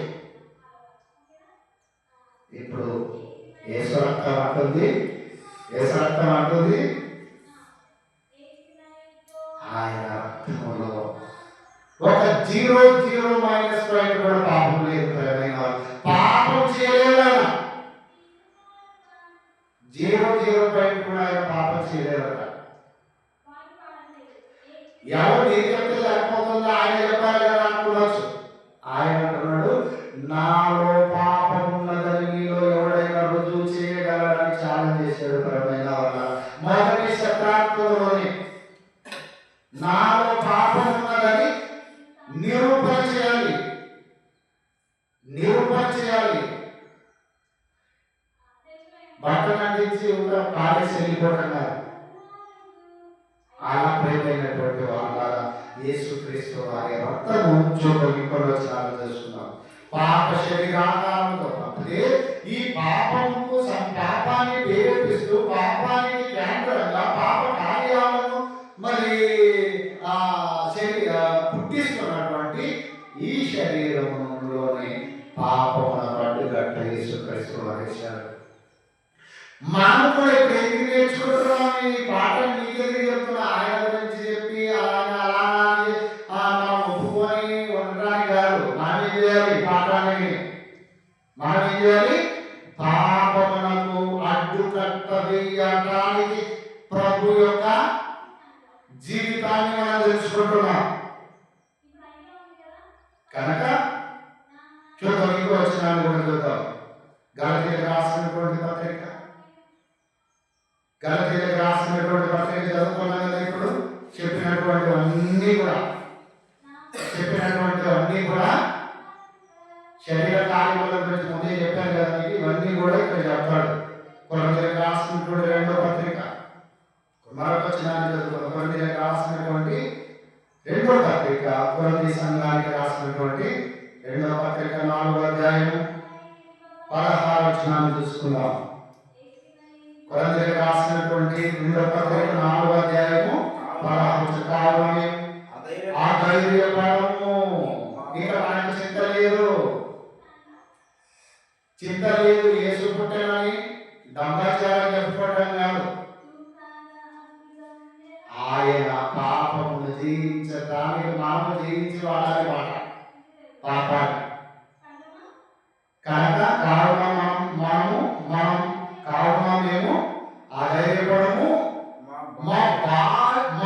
ఇప్పుడు యేసు రక్తం అంటుంది, యేసు రక్తం అంటుంది ఆయన రక్తంలో ఒక 0 మైనస్ పాయింట్ కూడా పాపం లేదు. ప్రియమైన వారు, పాపం చేయలేదా? 0 పాయింట్ కూడా ఆయన పాపం చేయలేదట. ఎవరు నీ చెప్తే సరిపోతుందో ఆయన చెప్పాలి కదా అనుకోవచ్చు. ఆయన అంటున్నాడు, నాలో పాపం ఉన్నదని మీలో ఎవడైనా రుజువు చేయగలడని ఛాలెంజ్ చేశాడు. ప్రియమైన వాళ్ళ, మొదటి శతాబ్దంలోనే నాలో పాపం ఉన్నదని నిరూపణ చేయాలి, నిరూపణ చేయాలి. బట్టలు అందించి ఒక పాలేసి వెళ్ళిపోవడం కాదు. అలా ప్రేమైనటువంటి వాళ్ళ యేసుక్రీస్తు వారి రక్తము చూపలింపులో చాలా చేస్తున్నాం. పాప శరీరాకారంతో అంటే ఈ పాపముకు పాపాన్ని ప్రేరేపిస్తూ పాపానికి కేంద్రంగా పాప కార్యాలను మరి పుట్టిస్తున్నటువంటి ఈ శరీరంలోనే పాపమున పడ్డుగట్ట యేసుక్రీస్తు వారేశారు. మనం కూడా ఇప్పుడు ఎందుకు నేర్చుకుంటున్నాం? ఈ పాఠం నీకెందుకు చెప్తున్నా? ఆయన గురించి చెప్పి ఆయన అలా మనం ఒప్పుకొని ఉండడానికి కాదు. మనం ఏం చేయాలి? పాఠాన్ని మనం ఏం చేయాలి? పాపమునకు అడ్డుకట్ట వేయటానికి ప్రభు యొక్క జీవితాన్ని మనం తెలుసుకుంటున్నాం కనుక చూద్దాం. ఇంకో వచనాన్ని కూడా చూద్దాం. గలతీయులకు రాసినటువంటి పత్రిక, గలతీయులకు రాసినటువంటి పత్రిక చదువుకున్నాం కదా. ఇప్పుడు చెప్పినటువంటివన్నీ కూడా శరీర కార్యముల గురించి ముందే చెప్పాను కదా మీకు. ఇవన్నీ కూడా ఇక్కడ చెప్తాడు. కొరింథీయులకు రాసినటువంటి 2వ పత్రిక మరొక వచనాన్ని చదువుకున్నాం. కొరింథీయులకు రాసినటువంటి 2వ పత్రిక, కొరింథీ సంఘానికి రాసినటువంటి 2వ పత్రిక 4వ అధ్యాయం 16వ వచనాన్ని చూసుకుందాం. కొరింథీయులకు రాసినటువంటి 2వ పత్రిక 4వ అధ్యాయము 16వ వచనం. ఆ ధైర్యపడము, ఇంకా మనకు చింత లేదు, చింత లేదు. యేసు పుట్టానని దమ్మాచారం చెప్పుకోవడం కాదు. ఆయన పాపమును జయించడానికి మనము జయించి వాడాలి మాట పాపాన్ని. కనుక కావున మేము అధైర్యపడము. మా బాల్య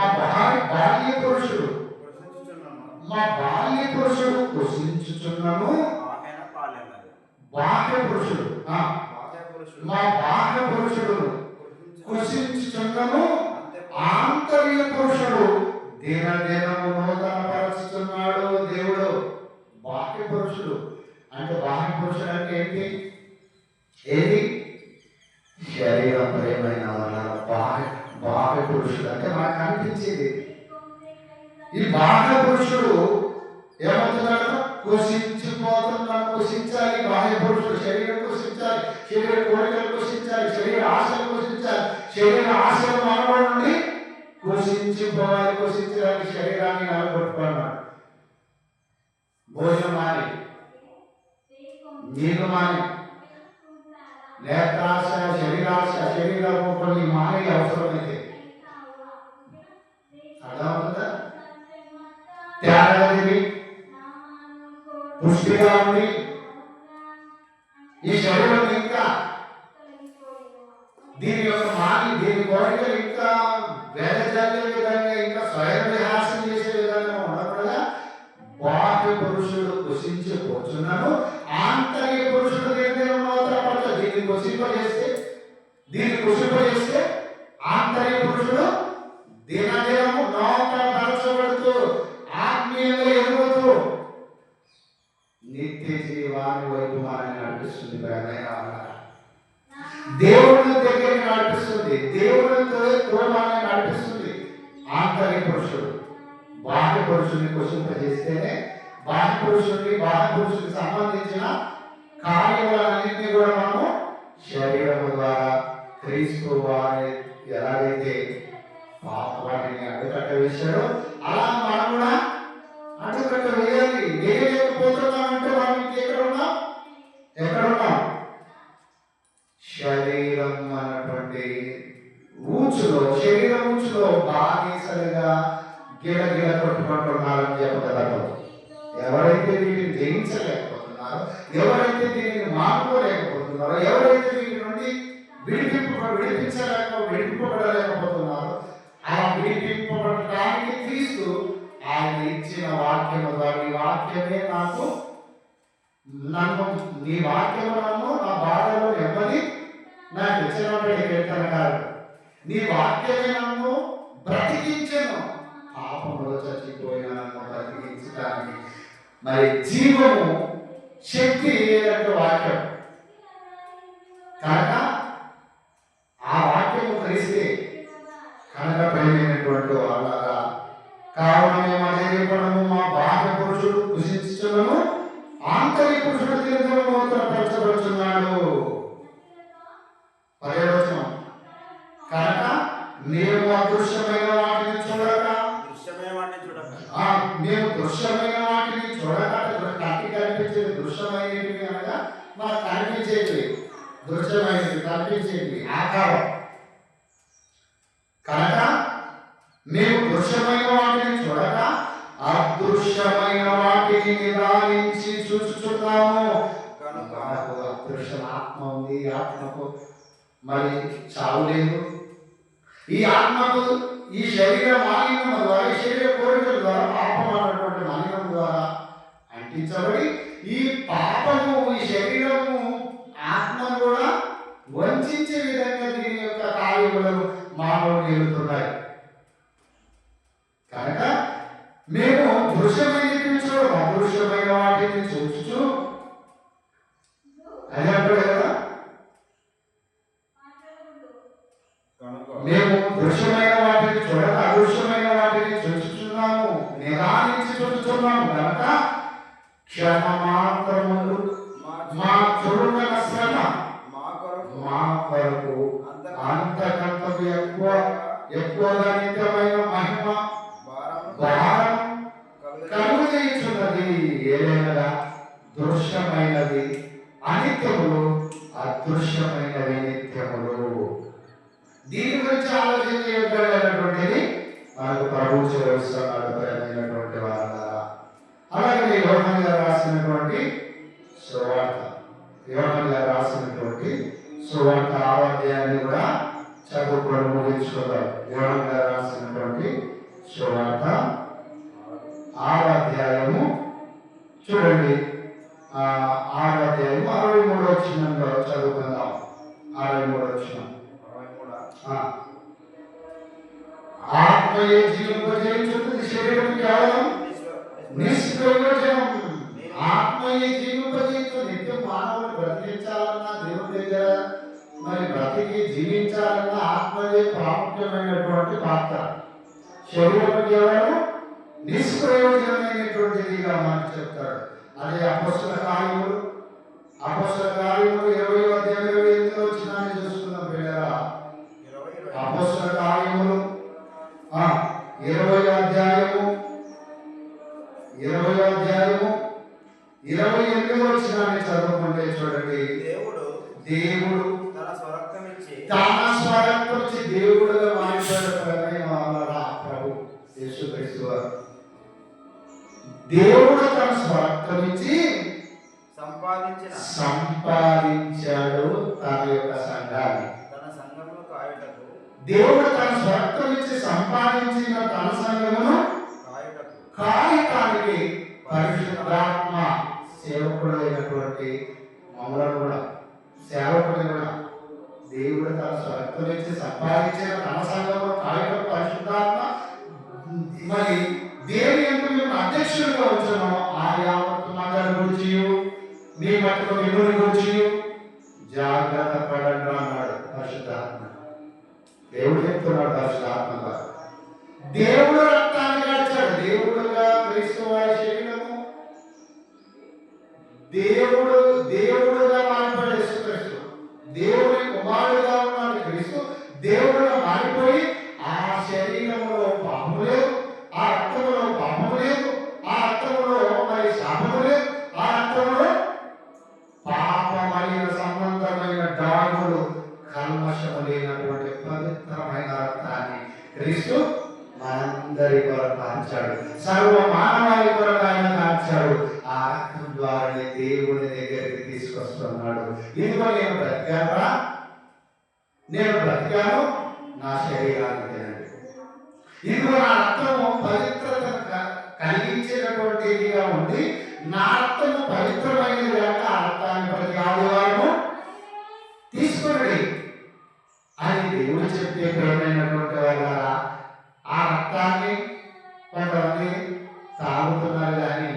పురుషుడు కృషించుచున్నను. బాహ్య పురుషుడు మా బాహ్య పురుషుడు కృషించుచున్నను, ఆంతర్య పురుషుడు దినదినము నూతన పరుస్తున్నాడు. దేవుడు బాహ్య పురుషుడు అంటే, బాహ్య పురుషుడు అంటే ఏంటి? ఏది? శరీరం. ప్రేమైన వాళ్ళ బాహ్య పురుషుడు అంటే మనకు కనిపించేది. ఈ బాహ్య పురుషుడు ఏమవుతున్నాడు? కుషించిపోతున్నాడు. కుషించాలి. బాహ్య పురుషుడు శరీరం కుషించాలి, శరీర కోరికలు కుషించాలి, శరీర ఆశలు కుషించాలి, శరీర ఆశలు మానవుడి నుండి కుషించిపోవాలి. కుషించడానికి శరీరాన్ని నిలబెట్టుకున్నాడు. భోజనం మాని, నీరు మాని, నేత్రాశ, శరీరాశ, శరీరము కొన్ని మానే అవసరమైతే అర్థమవుతుందా? త్యాగది పుష్టిగా ఉండి ఈ శరీరం ఇంకా దీని యొక్క మాని, దీని కోరికలు ఇంకా వేదజల్లే విధంగా, ఇంకా స్వయం విహాసం చేసే విధంగా ఉండకుండా బాహ్య పురుషుడు కుషించిపోతున్నాడు. ఆంతర్య పురుషుడు దీన్ని కుషింపజేస్తే, ఆంతర్య పురుషుడు దినదినము నూతనపరచబడుతూ ఆత్మీయంగా ఎదుగుతూ నిత్య జీవాన్ని వైపు మనల్ని నడిపిస్తుంది. దేవుని దగ్గరికి నడిపిస్తుంది, దేవునితో మనల్ని నడిపిస్తుంది. ఆంతర్య పురుషుడు బాహ్య పురుషుడిని కుషింపజేస్తేనే బాహ్య పురుషుడికి సంబంధించిన కార్యములన్నింటినీ కూడా మనము శరీరము ద్వారా క్రీస్తు వారి ఎలాగైతే వాటిని అడ్డుకట్ట వేశాడో అలా మనం కూడా అడ్డుకట్ట వేయాలి. వేయలేకపోతున్నామంటే మనం ఎక్కడున్నాం? శరీరం అన్నటువంటి శరీరం ఊచులో బానిసలుగా గిలగిల కొట్టుకుంటున్నారని చెప్పగలరు. ఎవరైతే వీటిని జయించలేకపోతున్నారో, ఎవరైతే దీనిని మానుకోలేకపోతున్నారో, ఎవరైతే వీటి నుండి విడిపింపబడలేకపోతున్నారో, ఆ విడిపింపబడటానికి క్రీస్తు ఆయన ఇచ్చిన వాక్యము ద్వారా, నీ వాక్యమే నీ వాక్యము నన్ను నా బాధలో నెమ్మది నాకు ఇచ్చినప్పుడు కాదు, నీ వాక్యమే నన్ను బ్రతికించను. పాపంలో చచ్చిపోయిన నన్ను బ్రతికించడానికి మరి జీవము శక్తి ఏదంటే వాక్యం కనుక ఆ వాక్యము కలిస్తే కనుక ప్రేమైనటువంటి వాళ్ళగా కావున మేము అదేపడము మా బాహ్య పురుషుడు కుషించుచున్నాము, ఆంతర్య పురుషుడు పరచబడుచున్నాడు. 10వ వచనం. కనుక మేము అదృశ్యమైన వాటిని చూడక, మేము దృశ్యమైన వాటిని చూడక, కంటికి కనిపించేది దృశ్యమైనవి అనగా మాకు కనిపించేది, దృశ్యమైనది కనిపించేది ఆకారం. కనుక మేము దృశ్యమైన వాటిని చూడక అదృశ్యమైన వాటిని నిదానించి చూస్తున్నాము. మనకు అదృశ్య ఆత్మ ఉంది, ఆత్మకు మరి చావు లేదు. ఈ ఆత్మకు ఈ శరీర మాలిన్యం ద్వారా, ఈ శరీర కోరికల ద్వారా, పాపం అన్నటువంటి మాలిన్యం ద్వారా అంటించబడి ఈ పాపము, ఈ శరీరము, ఆత్మను కూడా వంచే విధంగా దీని యొక్క కార్యములను మానవుడు ఎదుగుతున్నాయి. కనుక మేము దృశ్యమైనవి చూడము, అదృశ్యమైన వాటిని చూచుచు అని అంటాడు కదా. మేము దృశ్యమైన వాటిని చూడక అదృశ్యమైన వాటిని చూచుచున్నాము, నిదానించి చూచుచున్నాము. కనుక క్షమ మాత్రములు మా చూడగల శ్రమ మా కొరకు అంతకంతకు ఎక్కువగా నిత్యమైన మహిమ భారం కలుగజేయుచున్నది. ఏదైనా దృశ్యమైనది అనిత్యములు, అదృశ్యమైనవి నిత్యములు. దీని గురించి ఆలోచన చేయగలిగినటువంటిది మనకు ప్రభు చేస్తున్నాడు. ప్రేమైనటువంటి వారా, అలాగే యోహాను గారు రాసినటువంటి సువార్త, యోహాను గారు రాసినటువంటి సువార్త 6వ అధ్యాయాన్ని కూడా చదువుకొని ముగించుకుందాం. యోహాను గారు రాసినటువంటి సువార్త 6వ అధ్యాయము చూడండి. 6వ అధ్యాయము 63వ వచనంలో చదువుకుందాం. 63వ వచనం. ఆత్మయే జీవింపజేయుచున్నది, శరీరం కేవలం నిష్ప్రయోజనం. ఆత్మయే జీవింపజేస్తూ నిత్యం మానవులు బ్రతికించాలన్నా దేవుని దగ్గర మరి బ్రతికి జీవించాలన్నా ఆత్మయే ప్రాముఖ్యమైనటువంటి పాత్ర. శరీరం కేవలం నిష్ప్రయోజనమైనటువంటిదిగా మనకు చెప్తాడు. అదే అపోస్తల కార్యములు 20వ అధ్యాయం 28వ వచనాన్ని చూసుకుందాం పిల్లరా. అపోస్తల కార్యములు 20వ అధ్యాయము 28వ వచనాన్ని చదువుకుంటే చూడండి. దేవుడు తన స్వరక్తం ఇచ్చి దేవుడుగా మారిపోయాడు. ప్రభు యేసుక్రీస్తు వారు దేవుడు తన స్వరక్తం ఇచ్చి సంపాదించాడు తన యొక్క సంఘాన్ని. దేవుడు తన స్వరక్తం ఇచ్చి సంపాదించిన తన సంఘమును కాయటానికి పరిశుద్ధాత్మ సేవకుడైనటువంటి మమ్మలను కూడా సేవకుడు కూడా దేవుడు తన స్వరక్తం ఇచ్చి సంపాదించిన తన సంఘమును కాయటం పరిశుద్ధాత్మ. మరి దేవుని ఎందుకు మేము అధ్యక్షులుగా వచ్చామో ఆయా మందరి గురించి మీ మట్టుకు మిమ్మల్ని గురించి జాగ్రత్త పడండి అన్నాడు పరిశుద్ధాత్మ. దేవుడు చెప్తున్నాడు పరిశుద్ధాత్మగా. దేవుడు రక్తాన్ని కాచాడు. దేవుడుగా క్రీస్తు వారి శరీరము దేవుడుగా మారిపోయాడు యేసుక్రీస్తు. దేవుని కుమారుడుగా ఉన్నాడు క్రీస్తు. దేవుడుగా మారిపోయి ఆ శరీరములో పాపము లేదు, ఆ రక్తములో పాపము లేదు, ఆ రక్తములో మరి శాపము లేదు, ఆ రక్తములో పాపమైన సంబంధమైన డాగులు కల్మషము లేనటువంటి పవిత్రమైన రక్తాన్ని క్రీస్తు మనందరి కొరకు కాచాడు. సర్వ మానవాళి కొరకు ఆయన కాచాడు. ఆ రక్తం ద్వారానే దేవుని దగ్గరికి తీసుకొస్తున్నాడు. ఇదిగో నేను బ్రతికాను నా శరీరాన్ని తినండి. ఇదిగో నా రక్తము పవిత్రతను కలిగించేటటువంటిదిగా ఉంది. నా రక్తము పవిత్రమైనది కనుక ఆ రక్తాన్ని ప్రతి ఆదివారము తీసుకుని అని దేవుడు చెప్తే ప్రేమైనటువంటి వాళ్ళ ఆ రక్తాన్ని కొంతమంది తాగుతున్నారు కానీ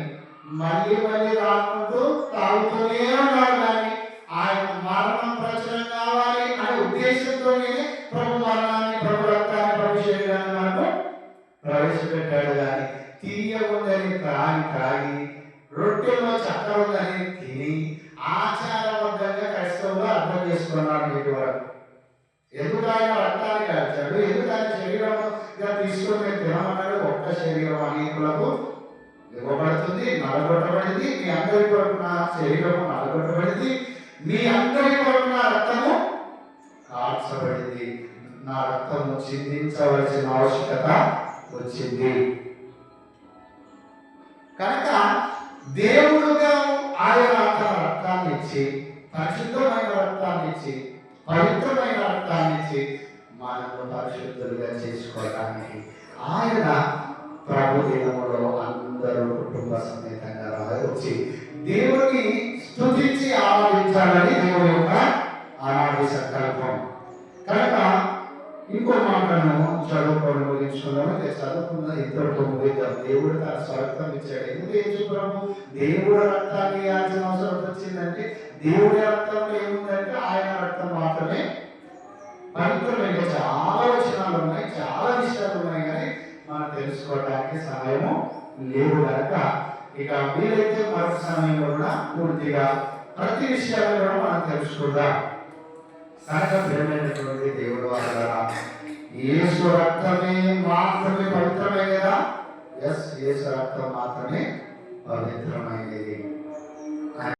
మళ్ళీ రాకుంటూ తాగుతూనే ఉన్నారు. కానీ ఆయన మరణం ప్రచురం కావాలి అనే ఉద్దేశంతోనే ప్రభు మరణాన్ని, ప్రభు రక్తాన్ని, ప్రభు శరీరాన్ని మనకు ప్రవేశపెట్టాడు. కానీ తీయకుందని త్రాగి రొట్టెలో చక్కెర ఉందని తిని ఆచారబద్ధంగా క్రైస్తవులు అర్థం చేసుకున్నాడు. నేటి వరకు ఎందుకు ఆయన రక్తాన్ని కాల్చాడు, ఎందుకు ఆయన శరీరంగా తీసుకొని మేము తినమన్నాడు. ఒక్క శరీరం అనేకులకు ఇవ్వబడుతుంది, నలగొట్టబడింది. మీ అందరి కొరకు నా శరీరము నలగొట్టబడింది, మీ అందరి కొరకు నా రక్తము కాల్చబడింది. నా రక్తము చిందించవలసిన ఆవశ్యకత వచ్చింది. కనుక దేవుడుగా ఆయన తన రక్తాన్ని ఇచ్చి, పరిశుద్ధమైన రక్తాన్ని ఇచ్చి, పవిత్రమైన రక్తాన్ని ఇచ్చి మనము పరిశుద్ధులుగా చేసుకోవడానికి ఆయన ప్రభు దినములో అందరూ కుటుంబ సమేతంగా వచ్చి దేవుని స్తుతించి ఆరాధించాలని దేవుని యొక్క ఆనాటి సంకల్పం. కనుక ఇంకో మాటను చదువుకోవడం ముగించుకున్నాము. చదువుకున్న ఇద్దరితో ముగిద్దాం. దేవుడు తన స్వరక్తం ఇచ్చాడు. ఎందుకు యేసు ప్రభు దేవుడు రక్తాన్ని ఇవ్వాల్సిన అవసరం వచ్చిందంటే, దేవుడి రక్తంలో ఏముందంటే ఆయన రక్తం మాత్రమే పవిత్రమైన. చాలా వచనాలు ఉన్నాయి, చాలా విషయాలు ఉన్నాయి, కానీ మనం తెలుసుకోవడానికి సమయము లేదు. కనుక ఇక వీలైతే మరొక సమయంలో కూడా పూర్తిగా ప్రతి విషయాలు కూడా మనం తెలుసుకుందాం. కనుక ప్రేమైనటువంటి దేవుడు వాళ్ళరా, యేసు రక్తమే మాత్రమే పవిత్రమైనదా? ఎస్, యేసు రక్తం మాత్రమే పవిత్రమైనది.